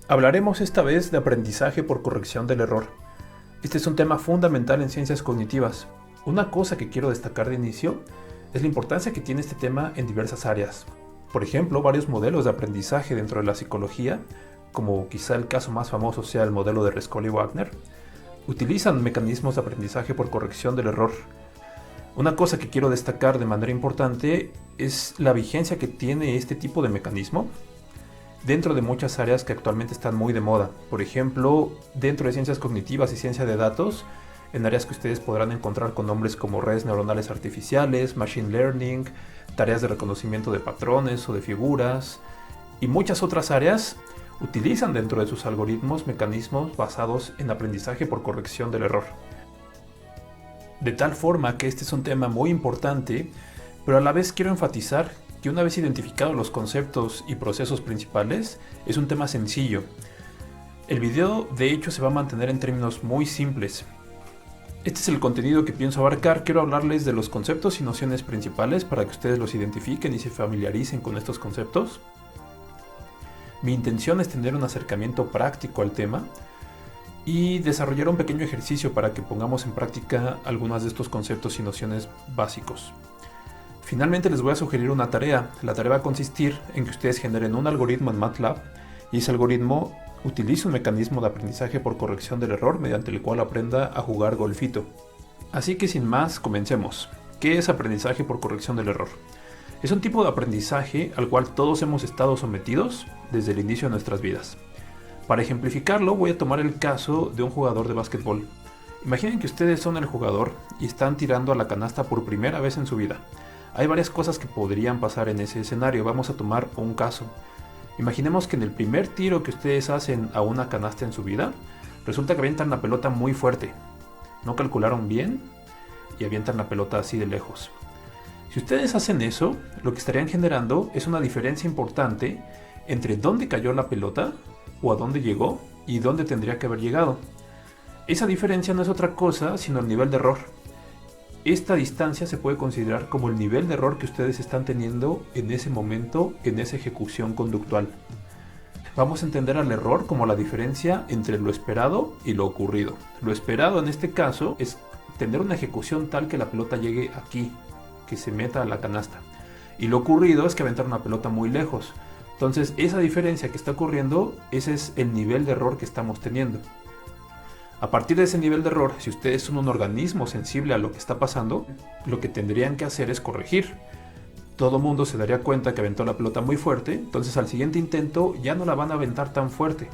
Hablaremos esta vez de aprendizaje por corrección del error. Este es un tema fundamental en ciencias cognitivas. Una cosa que quiero destacar de inicio es la importancia que tiene este tema en diversas áreas. Por ejemplo, varios modelos de aprendizaje dentro de la psicología, como quizá el caso más famoso sea el modelo de Rescoll y Wagner, utilizan mecanismos de aprendizaje por corrección del error. Una cosa que quiero destacar de manera importante es la vigencia que tiene este tipo de mecanismo dentro de muchas áreas que actualmente están muy de moda. Por ejemplo, dentro de ciencias cognitivas y ciencia de datos, en áreas que ustedes podrán encontrar con nombres como redes neuronales artificiales, machine learning, tareas de reconocimiento de patrones o de figuras, y muchas otras áreas utilizan dentro de sus algoritmos mecanismos basados en aprendizaje por corrección del error. De tal forma que este es un tema muy importante, pero a la vez quiero enfatizar que una vez identificados los conceptos y procesos principales, es un tema sencillo. El video de hecho se va a mantener en términos muy simples. Este es el contenido que pienso abarcar. Quiero hablarles de los conceptos y nociones principales para que ustedes los identifiquen y se familiaricen con estos conceptos. Mi intención es tener un acercamiento práctico al tema y desarrollar un pequeño ejercicio para que pongamos en práctica algunos de estos conceptos y nociones básicos. Finalmente les voy a sugerir una tarea. La tarea va a consistir en que ustedes generen un algoritmo en MATLAB y ese algoritmo utilice un mecanismo de aprendizaje por corrección del error mediante el cual aprenda a jugar golfito. Así que sin más, comencemos. ¿Qué es aprendizaje por corrección del error? Es un tipo de aprendizaje al cual todos hemos estado sometidos desde el inicio de nuestras vidas. Para ejemplificarlo, voy a tomar el caso de un jugador de básquetbol. Imaginen que ustedes son el jugador y están tirando a la canasta por primera vez en su vida. Hay varias cosas que podrían pasar en ese escenario. Vamos a tomar un caso. Imaginemos que en el primer tiro que ustedes hacen a una canasta en su vida, resulta que avientan la pelota muy fuerte. No calcularon bien y avientan la pelota así de lejos. Si ustedes hacen eso, lo que estarían generando es una diferencia importante entre dónde cayó la pelota o a dónde llegó y dónde tendría que haber llegado. Esa diferencia no es otra cosa sino el nivel de error. Esta distancia se puede considerar como el nivel de error que ustedes están teniendo en ese momento, en esa ejecución conductual. Vamos a entender al error como la diferencia entre lo esperado y lo ocurrido. Lo esperado en este caso es tener una ejecución tal que la pelota llegue aquí, que se meta a la canasta. Y lo ocurrido es que aventar una pelota muy lejos. Entonces esa diferencia que está ocurriendo, ese es el nivel de error que estamos teniendo. A partir de ese nivel de error, si ustedes son un organismo sensible a lo que está pasando, lo que tendrían que hacer es corregir. Todo mundo se daría cuenta que aventó la pelota muy fuerte, entonces al siguiente intento ya no la van a aventar tan fuerte,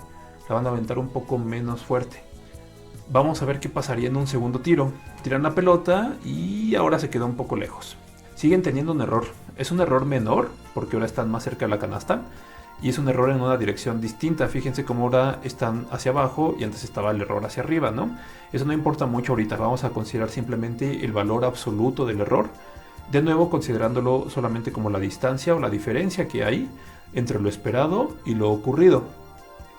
la van a aventar un poco menos fuerte. Vamos a ver qué pasaría en un segundo tiro. Tiran la pelota y ahora se quedó un poco lejos. Siguen teniendo un error. Es un error menor porque ahora están más cerca de la canasta. Y es un error en una dirección distinta. Fíjense cómo ahora están hacia abajo y antes estaba el error hacia arriba, ¿no? Eso no importa mucho ahorita. Vamos a considerar simplemente el valor absoluto del error. De nuevo, considerándolo solamente como la distancia o la diferencia que hay entre lo esperado y lo ocurrido.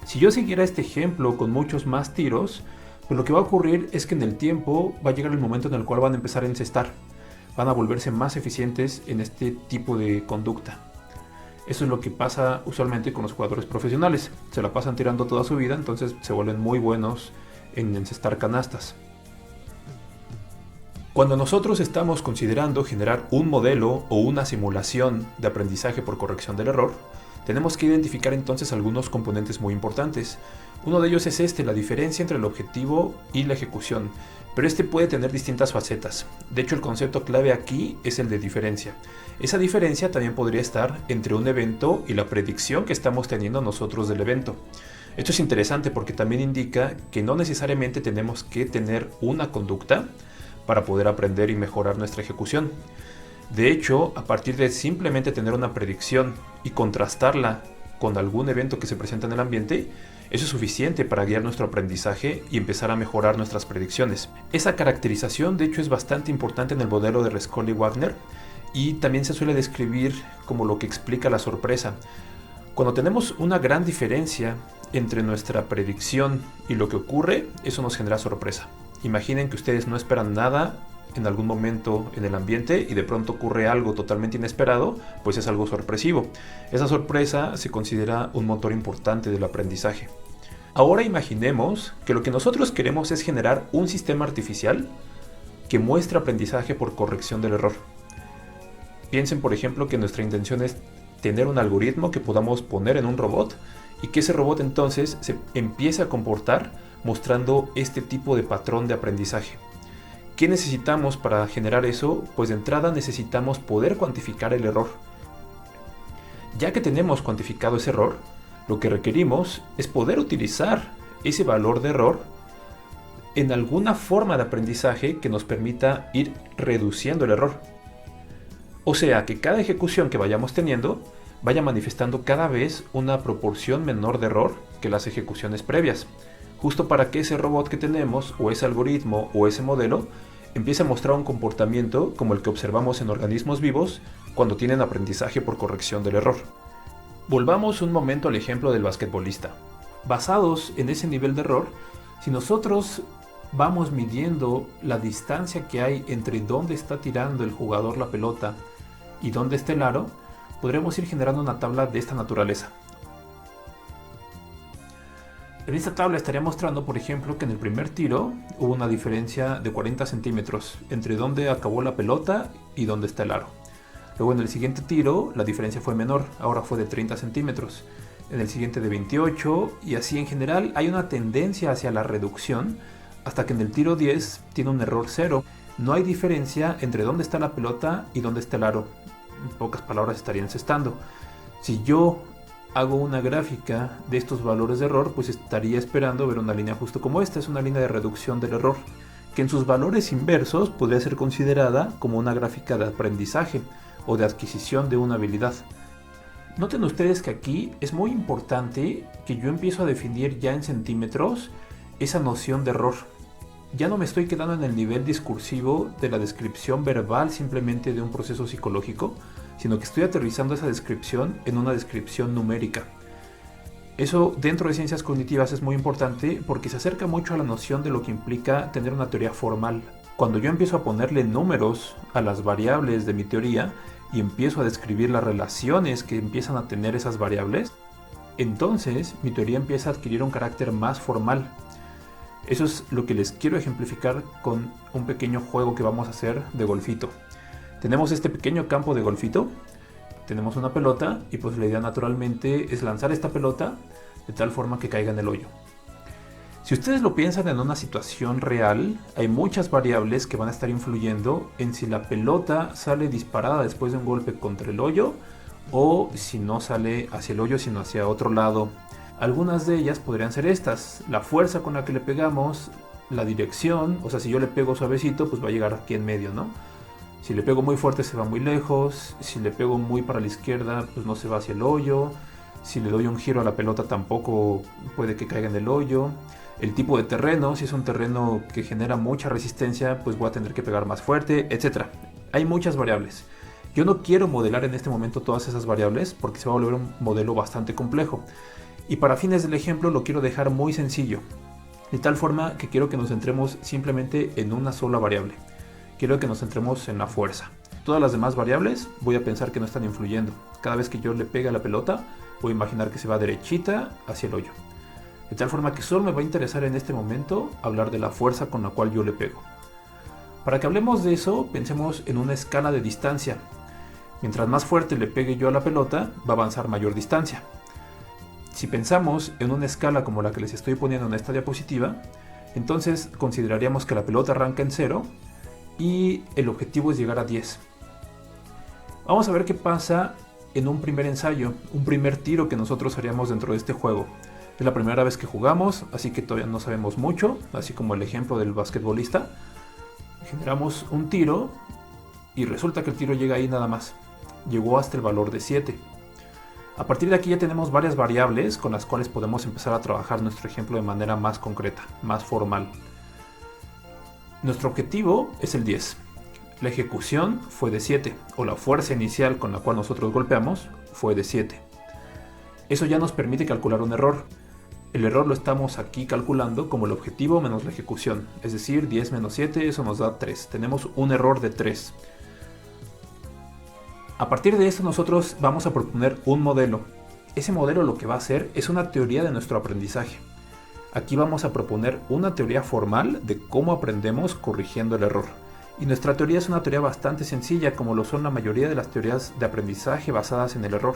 Si yo siguiera este ejemplo con muchos más tiros, pues lo que va a ocurrir es que en el tiempo va a llegar el momento en el cual van a empezar a encestar. Van a volverse más eficientes en este tipo de conducta. Eso es lo que pasa usualmente con los jugadores profesionales. Se la pasan tirando toda su vida, entonces se vuelven muy buenos en encestar canastas. Cuando nosotros estamos considerando generar un modelo o una simulación de aprendizaje por corrección del error, tenemos que identificar entonces algunos componentes muy importantes. Uno de ellos es la diferencia entre el objetivo y la ejecución, pero este puede tener distintas facetas. De hecho, el concepto clave aquí es el de diferencia. Esa diferencia también podría estar entre un evento y la predicción que estamos teniendo nosotros del evento. Esto es interesante porque también indica que no necesariamente tenemos que tener una conducta para poder aprender y mejorar nuestra ejecución. De hecho, a partir de simplemente tener una predicción y contrastarla con algún evento que se presenta en el ambiente, eso es suficiente para guiar nuestro aprendizaje y empezar a mejorar nuestras predicciones. Esa caracterización, de hecho, es bastante importante en el modelo de Rescoll y Wagner y también se suele describir como lo que explica la sorpresa. Cuando tenemos una gran diferencia entre nuestra predicción y lo que ocurre, eso nos genera sorpresa. Imaginen que ustedes no esperan nada en algún momento en el ambiente y de pronto ocurre algo totalmente inesperado, pues es algo sorpresivo. Esa sorpresa se considera un motor importante del aprendizaje. Ahora imaginemos que lo que nosotros queremos es generar un sistema artificial que muestre aprendizaje por corrección del error. Piensen, por ejemplo, que nuestra intención es tener un algoritmo que podamos poner en un robot y que ese robot entonces se empiece a comportar mostrando este tipo de patrón de aprendizaje. ¿Qué necesitamos para generar eso? Pues de entrada necesitamos poder cuantificar el error. Ya que tenemos cuantificado ese error, lo que requerimos es poder utilizar ese valor de error en alguna forma de aprendizaje que nos permita ir reduciendo el error. O sea, que cada ejecución que vayamos teniendo vaya manifestando cada vez una proporción menor de error que las ejecuciones previas, justo para que ese robot que tenemos, o ese algoritmo, o ese modelo, empiece a mostrar un comportamiento como el que observamos en organismos vivos cuando tienen aprendizaje por corrección del error. Volvamos un momento al ejemplo del basquetbolista. Basados en ese nivel de error, si nosotros vamos midiendo la distancia que hay entre dónde está tirando el jugador la pelota y dónde está el aro, podremos ir generando una tabla de esta naturaleza. En esta tabla estaría mostrando, por ejemplo, que en el primer tiro hubo una diferencia de 40 centímetros entre dónde acabó la pelota y dónde está el aro. Luego en el siguiente tiro la diferencia fue menor, ahora fue de 30 centímetros. En el siguiente de 28 y así en general hay una tendencia hacia la reducción hasta que en el tiro 10 tiene un error 0. No hay diferencia entre dónde está la pelota y dónde está el aro. En pocas palabras estaría encestando. Si yo hago una gráfica de estos valores de error, pues estaría esperando ver una línea justo como esta. Es una línea de reducción del error, que en sus valores inversos podría ser considerada como una gráfica de aprendizaje o de adquisición de una habilidad. Noten ustedes que aquí es muy importante que yo empiezo a definir ya en centímetros esa noción de error. Ya no me estoy quedando en el nivel discursivo de la descripción verbal simplemente de un proceso psicológico, sino que estoy aterrizando esa descripción en una descripción numérica. Eso dentro de ciencias cognitivas es muy importante porque se acerca mucho a la noción de lo que implica tener una teoría formal. Cuando yo empiezo a ponerle números a las variables de mi teoría y empiezo a describir las relaciones que empiezan a tener esas variables, entonces mi teoría empieza a adquirir un carácter más formal. Eso es lo que les quiero ejemplificar con un pequeño juego que vamos a hacer de golfito. Tenemos este pequeño campo de golfito, tenemos una pelota y pues la idea naturalmente es lanzar esta pelota de tal forma que caiga en el hoyo. Si ustedes lo piensan en una situación real, hay muchas variables que van a estar influyendo en si la pelota sale disparada después de un golpe contra el hoyo o si no sale hacia el hoyo sino hacia otro lado. Algunas de ellas podrían ser estas: la fuerza con la que le pegamos, la dirección, o sea, si yo le pego suavecito pues va a llegar aquí en medio, ¿no? Si le pego muy fuerte se va muy lejos, si le pego muy para la izquierda pues no se va hacia el hoyo, si le doy un giro a la pelota tampoco puede que caiga en el hoyo. El tipo de terreno, si es un terreno que genera mucha resistencia pues voy a tener que pegar más fuerte, etc. Hay muchas variables. Yo no quiero modelar en este momento todas esas variables porque se va a volver un modelo bastante complejo. Y para fines del ejemplo lo quiero dejar muy sencillo, de tal forma que quiero que nos centremos simplemente en una sola variable. Quiero que nos centremos en la fuerza. Todas las demás variables voy a pensar que no están influyendo. Cada vez que yo le pegue a la pelota, voy a imaginar que se va derechita hacia el hoyo. De tal forma que solo me va a interesar en este momento hablar de la fuerza con la cual yo le pego. Para que hablemos de eso, pensemos en una escala de distancia. Mientras más fuerte le pegue yo a la pelota, va a avanzar mayor distancia. Si pensamos en una escala como la que les estoy poniendo en esta diapositiva, entonces consideraríamos que la pelota arranca en 0 y el objetivo es llegar a 10. Vamos a ver qué pasa en un primer ensayo, un primer tiro que nosotros haríamos dentro de este juego. Es la primera vez que jugamos, así que todavía no sabemos mucho, así como el ejemplo del basquetbolista. Generamos un tiro y resulta que el tiro llega ahí nada más. Llegó hasta el valor de 7. A partir de aquí ya tenemos varias variables con las cuales podemos empezar a trabajar nuestro ejemplo de manera más concreta, más formal. Nuestro objetivo es el 10. La ejecución fue de 7, o la fuerza inicial con la cual nosotros golpeamos fue de 7. Eso ya nos permite calcular un error. El error lo estamos aquí calculando como el objetivo menos la ejecución, es decir, 10 menos 7, eso nos da 3. Tenemos un error de 3. A partir de esto nosotros vamos a proponer un modelo. Ese modelo lo que va a hacer es una teoría de nuestro aprendizaje. Aquí vamos a proponer una teoría formal de cómo aprendemos corrigiendo el error. Y nuestra teoría es una teoría bastante sencilla, como lo son la mayoría de las teorías de aprendizaje basadas en el error.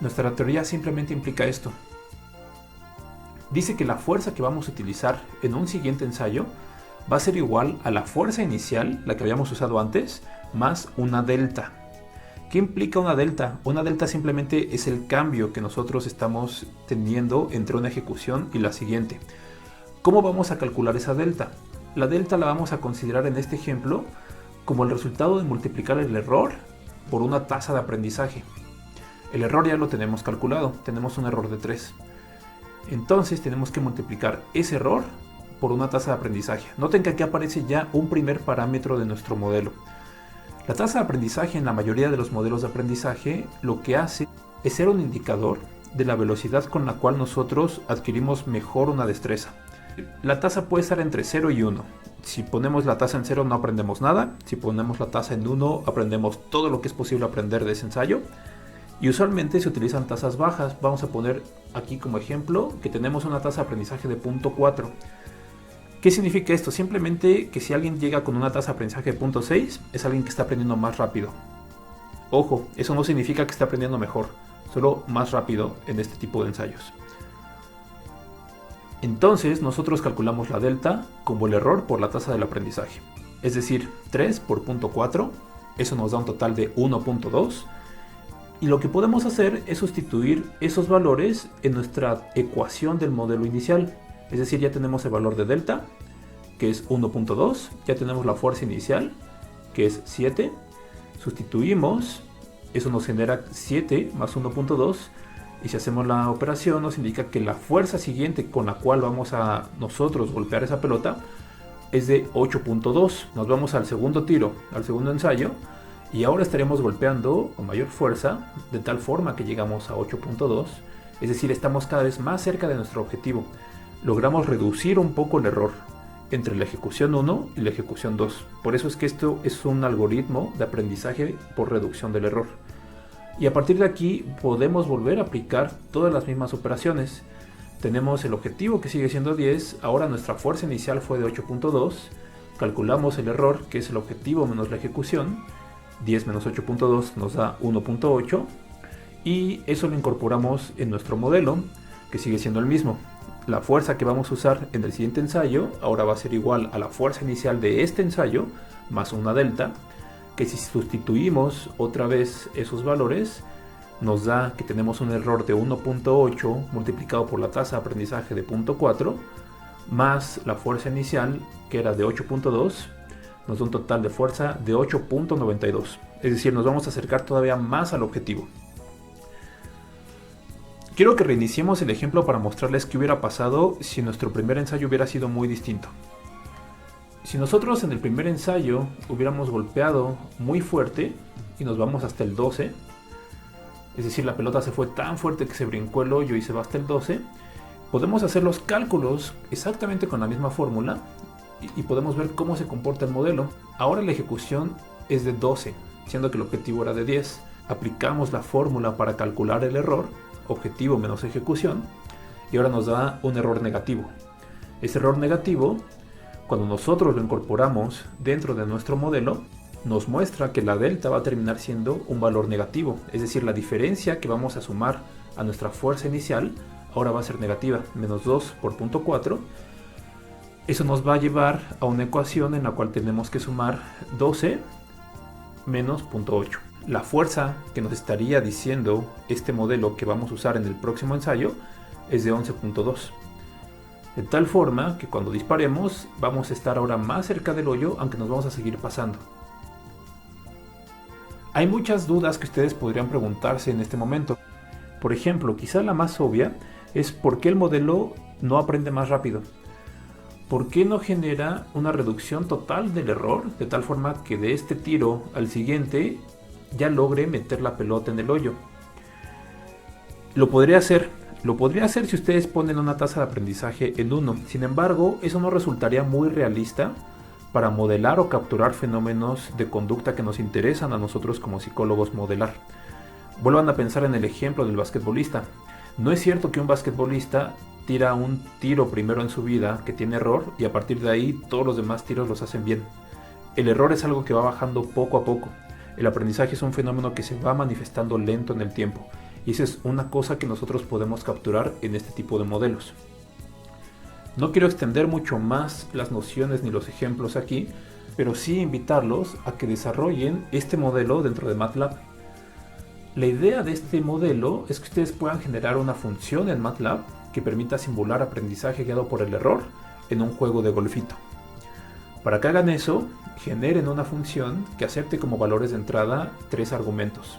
Nuestra teoría simplemente implica esto. Dice que la fuerza que vamos a utilizar en un siguiente ensayo va a ser igual a la fuerza inicial, la que habíamos usado antes, más una delta. ¿Qué implica una delta? Una delta simplemente es el cambio que nosotros estamos teniendo entre una ejecución y la siguiente. ¿Cómo vamos a calcular esa delta? La delta la vamos a considerar en este ejemplo como el resultado de multiplicar el error por una tasa de aprendizaje. El error ya lo tenemos calculado, tenemos un error de 3. Entonces tenemos que multiplicar ese error por una tasa de aprendizaje. Noten que aquí aparece ya un primer parámetro de nuestro modelo. La tasa de aprendizaje en la mayoría de los modelos de aprendizaje lo que hace es ser un indicador de la velocidad con la cual nosotros adquirimos mejor una destreza. La tasa puede estar entre 0 y 1. Si ponemos la tasa en 0 no aprendemos nada. Si ponemos la tasa en 1 aprendemos todo lo que es posible aprender de ese ensayo. Y usualmente se utilizan tasas bajas. Vamos a poner aquí como ejemplo que tenemos una tasa de aprendizaje de 0.4. ¿Qué significa esto? Simplemente que si alguien llega con una tasa de aprendizaje de 0.6 es alguien que está aprendiendo más rápido. Ojo, eso no significa que esté aprendiendo mejor, solo más rápido en este tipo de ensayos. Entonces nosotros calculamos la delta como el error por la tasa del aprendizaje. Es decir, 3 por 0.4, eso nos da un total de 1.2. Y lo que podemos hacer es sustituir esos valores en nuestra ecuación del modelo inicial. Es decir, ya tenemos el valor de delta, que es 1.2, ya tenemos la fuerza inicial, que es 7, sustituimos, eso nos genera 7 más 1.2, y si hacemos la operación nos indica que la fuerza siguiente con la cual vamos a nosotros golpear esa pelota es de 8.2. Nos vamos al segundo tiro, al segundo ensayo, y ahora estaremos golpeando con mayor fuerza, de tal forma que llegamos a 8.2, es decir, estamos cada vez más cerca de nuestro objetivo. Logramos reducir un poco el error entre la ejecución 1 y la ejecución 2. Por eso es que esto es un algoritmo de aprendizaje por reducción del error. Y a partir de aquí podemos volver a aplicar todas las mismas operaciones. Tenemos el objetivo que sigue siendo 10, ahora nuestra fuerza inicial fue de 8.2, calculamos el error que es el objetivo menos la ejecución, 10 menos 8.2 nos da 1.8 y eso lo incorporamos en nuestro modelo que sigue siendo el mismo. La fuerza que vamos a usar en el siguiente ensayo ahora va a ser igual a la fuerza inicial de este ensayo más una delta, que si sustituimos otra vez esos valores nos da que tenemos un error de 1.8 multiplicado por la tasa de aprendizaje de 0.4 más la fuerza inicial que era de 8.2, nos da un total de fuerza de 8.92. Es decir, nos vamos a acercar todavía más al objetivo. Quiero que reiniciemos el ejemplo para mostrarles qué hubiera pasado si nuestro primer ensayo hubiera sido muy distinto. Si nosotros en el primer ensayo hubiéramos golpeado muy fuerte y nos vamos hasta el 12, es decir, la pelota se fue tan fuerte que se brincó el hoyo y se va hasta el 12, podemos hacer los cálculos exactamente con la misma fórmula y podemos ver cómo se comporta el modelo. Ahora la ejecución es de 12, siendo que el objetivo era de 10. Aplicamos la fórmula para calcular el error, objetivo menos ejecución, y ahora nos da un error negativo. Ese error negativo, cuando nosotros lo incorporamos dentro de nuestro modelo, nos muestra que la delta va a terminar siendo un valor negativo, es decir, la diferencia que vamos a sumar a nuestra fuerza inicial ahora va a ser negativa, menos 2 por 0.4. Eso nos va a llevar a una ecuación en la cual tenemos que sumar 12 menos 0.8. La fuerza que nos estaría diciendo este modelo que vamos a usar en el próximo ensayo es de 11.2. De tal forma que cuando disparemos vamos a estar ahora más cerca del hoyo, aunque nos vamos a seguir pasando. Hay muchas dudas que ustedes podrían preguntarse en este momento. Por ejemplo, quizá la más obvia es por qué el modelo no aprende más rápido. ¿Por qué no genera una reducción total del error de tal forma que de este tiro al siguiente ya logre meter la pelota en el hoyo? Lo podría hacer si ustedes ponen una tasa de aprendizaje en 1. Sin embargo, eso no resultaría muy realista para modelar o capturar fenómenos de conducta que nos interesan a nosotros como psicólogos modelar. Vuelvan a pensar en el ejemplo del basquetbolista. No es cierto que un basquetbolista tira un tiro primero en su vida que tiene error y a partir de ahí todos los demás tiros los hacen bien. El error es algo que va bajando poco a poco. El aprendizaje es un fenómeno que se va manifestando lento en el tiempo y esa es una cosa que nosotros podemos capturar en este tipo de modelos. No quiero extender mucho más las nociones ni los ejemplos aquí, pero sí invitarlos a que desarrollen este modelo dentro de MATLAB. La idea de este modelo es que ustedes puedan generar una función en MATLAB que permita simular aprendizaje guiado por el error en un juego de golfito. Para que hagan eso, generen una función que acepte como valores de entrada 3 argumentos.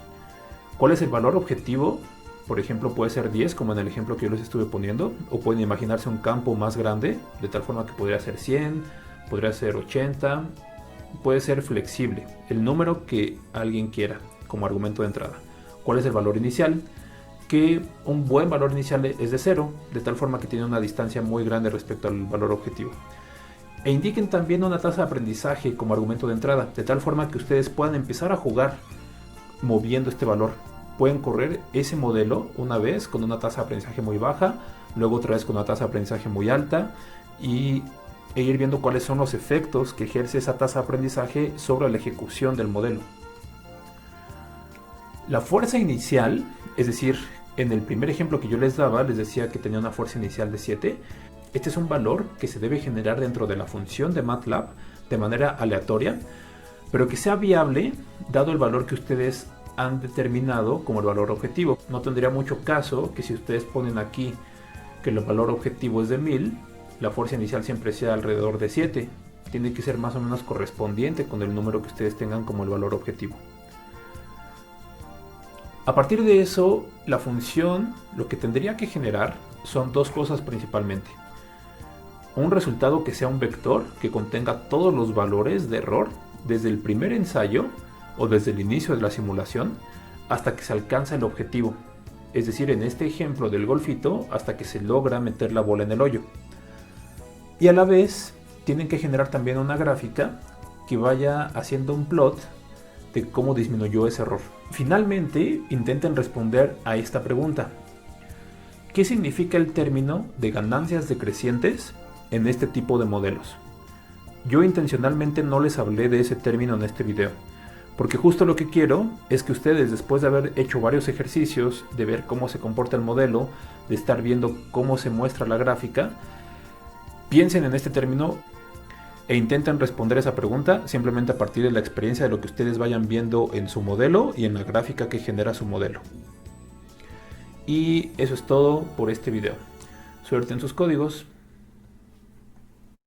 ¿Cuál es el valor objetivo? Por ejemplo, puede ser 10, como en el ejemplo que yo les estuve poniendo, o pueden imaginarse un campo más grande, de tal forma que podría ser 100, podría ser 80, puede ser flexible, el número que alguien quiera como argumento de entrada. ¿Cuál es el valor inicial? Que un buen valor inicial es de 0, de tal forma que tiene una distancia muy grande respecto al valor objetivo. E indiquen también una tasa de aprendizaje como argumento de entrada, de tal forma que ustedes puedan empezar a jugar moviendo este valor. Pueden correr ese modelo una vez con una tasa de aprendizaje muy baja, luego otra vez con una tasa de aprendizaje muy alta e ir viendo cuáles son los efectos que ejerce esa tasa de aprendizaje sobre la ejecución del modelo. La fuerza inicial, es decir, en el primer ejemplo que yo les daba, les decía que tenía una fuerza inicial de 7. Este es un valor que se debe generar dentro de la función de MATLAB de manera aleatoria, pero que sea viable dado el valor que ustedes han determinado como el valor objetivo. No tendría mucho caso que si ustedes ponen aquí que el valor objetivo es de 1000, la fuerza inicial siempre sea alrededor de 7. Tiene que ser más o menos correspondiente con el número que ustedes tengan como el valor objetivo. A partir de eso, la función lo que tendría que generar son dos cosas principalmente. Un resultado que sea un vector que contenga todos los valores de error desde el primer ensayo o desde el inicio de la simulación hasta que se alcanza el objetivo. Es decir, en este ejemplo del golfito, hasta que se logra meter la bola en el hoyo. Y a la vez tienen que generar también una gráfica que vaya haciendo un plot de cómo disminuyó ese error. Finalmente, intenten responder a esta pregunta. ¿Qué significa el término de ganancias decrecientes en este tipo de modelos? Yo intencionalmente no les hablé de ese término en este video, porque justo lo que quiero es que ustedes, después de haber hecho varios ejercicios, de ver cómo se comporta el modelo, de estar viendo cómo se muestra la gráfica, piensen en este término e intenten responder esa pregunta simplemente a partir de la experiencia de lo que ustedes vayan viendo en su modelo y en la gráfica que genera su modelo. Y eso es todo por este video. Suerte en sus códigos.